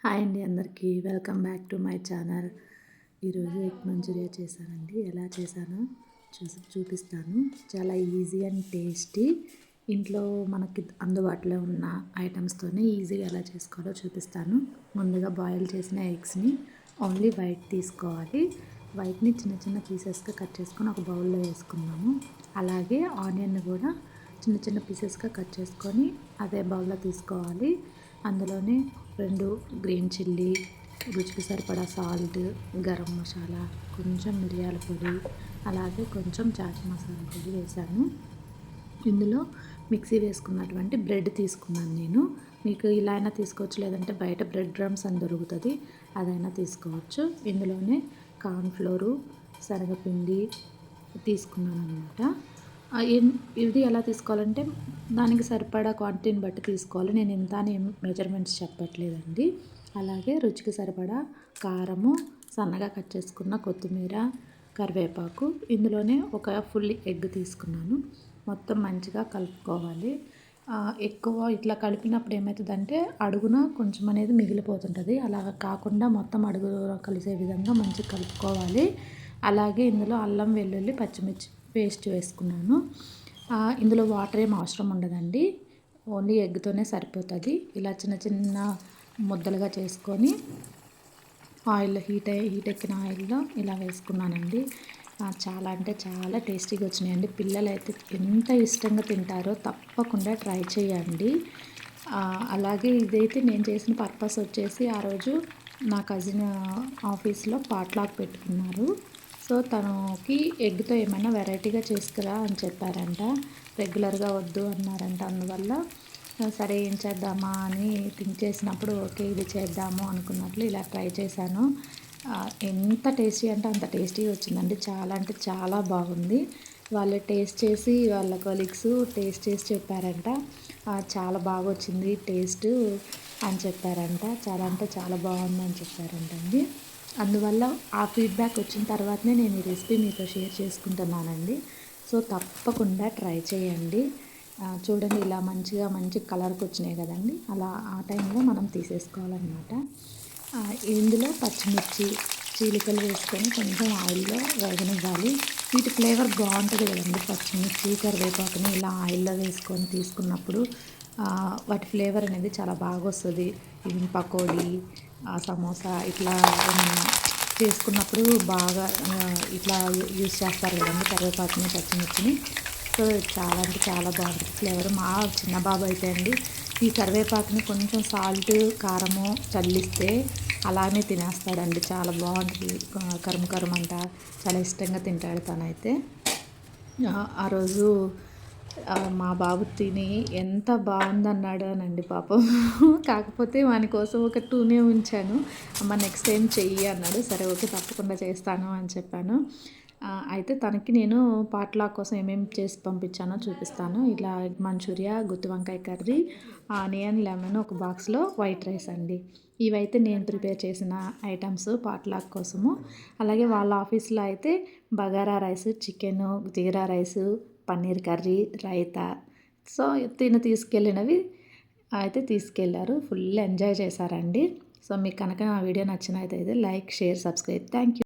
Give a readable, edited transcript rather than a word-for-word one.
Hi అండి, అందరికీ welcome back to my channel. ఈరోజు ఎగ్ మంచూరియా చేశానండి. ఎలా చేశానో చూపిస్తాను. చాలా ఈజీ అండ్ టేస్టీ. ఇంట్లో మనకి అందుబాటులో ఉన్న ఐటమ్స్తోనే ఈజీగా ఎలా చేసుకోవాలో చూపిస్తాను. ముందుగా బాయిల్ చేసిన ఎగ్స్ని ఓన్లీ వైట్ తీసుకోవాలి. వైట్ని చిన్న చిన్న పీసెస్గా కట్ చేసుకొని ఒక బౌల్లో వేసుకున్నాము. అలాగే ఆనియన్ కూడా చిన్న చిన్న పీసెస్గా కట్ చేసుకొని అదే బౌల్లో తీసుకోవాలి. అందులోనే 2 గ్రీన్ చిల్లీ, రుచికి సరిపడా సాల్ట్, గరం మసాలా, కొంచెం మిరియాల పొడి, అలాగే కొంచెం చాట్ మసాలా పొడి వేశాను. ఇందులో మిక్సీ వేసుకున్నటువంటి బ్రెడ్ తీసుకున్నాను నేను. మీకు ఇలా అయినా తీసుకోవచ్చు, లేదంటే బయట బ్రెడ్ డ్రమ్స్ అని దొరుకుతుంది, అదైనా తీసుకోవచ్చు. ఇందులోనే కార్న్ఫ్లోరు, శనగపిండి తీసుకున్నాను అనమాట. ఇది ఎలా తీసుకోవాలంటే దానికి సరిపడా క్వాంటిటీని బట్టి తీసుకోవాలి. నేను ఇంత అని మెజర్మెంట్స్ చెప్పట్లేదండి. అలాగే రుచికి సరిపడా కారము, సన్నగా కట్ చేసుకున్న కొత్తిమీర, కరివేపాకు. ఇందులోనే ఒక ఫుల్ ఎగ్ తీసుకున్నాను. మొత్తం మంచిగా కలుపుకోవాలి. ఎక్కువ ఇట్లా కలిపినప్పుడు ఏమవుతుందంటే అడుగున కొంచెం అనేది మిగిలిపోతుంటుంది. అలా కాకుండా మొత్తం అడుగు కలిసే విధంగా మంచిగా కలుపుకోవాలి. అలాగే ఇందులో అల్లం వెల్లుల్లి పచ్చిమిర్చి పేస్ట్ వేసుకున్నాను. ఇందులో వాటర్ ఏం అవసరం ఉండదండి. ఓన్లీ ఎగ్తోనే సరిపోతుంది. ఇలా చిన్న చిన్న ముద్దలుగా చేసుకొని ఆయిల్ హీట్ ఎక్కిన ఆయిల్లో ఇలా వేసుకున్నానండి. చాలా అంటే చాలా టేస్టీగా వచ్చినాయండి. పిల్లలు అయితే ఎంత ఇష్టంగా తింటారో, తప్పకుండా ట్రై చేయండి. అలాగే ఇదైతే నేను చేసిన పర్పస్ వచ్చేసి, ఆ రోజు నా కజిన్ ఆఫీస్లో పాట్లాక్ పెట్టుకున్నారు. సో తనకి ఎగ్తో ఏమైనా వెరైటీగా చేసుకురా అని చెప్పారంట. రెగ్యులర్గా వద్దు అన్నారంట. అందువల్ల సరే ఏం చేద్దామా అని థింక్ చేసినప్పుడు ఓకే ఇది చేద్దాము అనుకున్నట్లు ఇలా ట్రై చేశాను. ఎంత టేస్టీ అంటే అంత టేస్టీగా వచ్చిందండి. చాలా అంటే చాలా బాగుంది. వాళ్ళు టేస్ట్ చేసి వాళ్ళ కొలీగ్స్ టేస్ట్ చేసి చెప్పారంట, చాలా బాగా వచ్చింది టేస్ట్ అని చెప్పారంట. చాలా అంటే చాలా బాగుందని చెప్పారంటండి. అందువల్ల ఆ ఫీడ్బ్యాక్ వచ్చిన తర్వాతనే నేను ఈ రెసిపీ మీతో షేర్ చేసుకుంటున్నానండి. సో తప్పకుండా ట్రై చేయండి. చూడండి ఇలా మంచి కలర్కి వచ్చినాయి కదండి. అలా ఆ టైంలో మనం తీసేసుకోవాలన్నమాట. ఇందులో పచ్చిమిర్చి చీలికలు వేసుకొని కొంచెం ఆయిల్లో వేగనివ్వాలి. వీటి ఫ్లేవర్ బాగుంటుంది కదండి. పచ్చిమిర్చి కరివేపాకుని ఇలా ఆయిల్లో వేసుకొని తీసుకున్నప్పుడు వాటి ఫ్లేవర్ అనేది చాలా బాగా వస్తుంది. ఈవెన్ పకోడీ, సమోసా ఇట్లా ఏమన్నా చేసుకున్నప్పుడు బాగా ఇట్లా యూస్ చేస్తారు కదండి కరివేపాకుని, పచ్చిమిర్చిని. సో చాలా అంటే చాలా బాగుంటుంది ఫ్లేవర్. మా చిన్న బాబు అయితే అండి ఈ కరివేపాకుని కొంచెం సాల్ట్, కారము చల్లిస్తే అలానే తినేస్తాడండి. చాలా బాగుంటుంది. కరుము అంట చాలా ఇష్టంగా తింటాడు తనైతే. ఆ రోజు మా బాబు తిని ఎంత బాగుందన్నాడోనండి పాపం. కాకపోతే వాని కోసం ఒక 2నే ఉంచాను. అమ్మ నెక్స్ట్ టైం చెయ్యి అన్నాడు. సరే ఓకే తప్పకుండా చేస్తాను అని చెప్పాను. అయితే తనకి నేను పాట్లాక్ కోసం ఏమేమి చేసి పంపించానో చూపిస్తాను. ఇలా ఎగ్ మంచూరియా, గుత్తి వంకాయ కర్రీ, ఆనియన్, లెమన్, ఒక బాక్స్లో వైట్ రైస్ అండి. ఇవైతే నేను ప్రిపేర్ చేసిన ఐటమ్స్ పాట్లాక్ కోసము. అలాగే వాళ్ళ ఆఫీస్లో అయితే bagara rice, chicken, jeera rice, paneer curry, raita. So తీసుకెళ్ళినవి అయితే తీసుకెళ్ళారు. ఫుల్ ఎంజాయ్ చేశారండి. సో మీకు కనుక నా వీడియో నచ్చినట్లయితే like, share, subscribe. Thank you.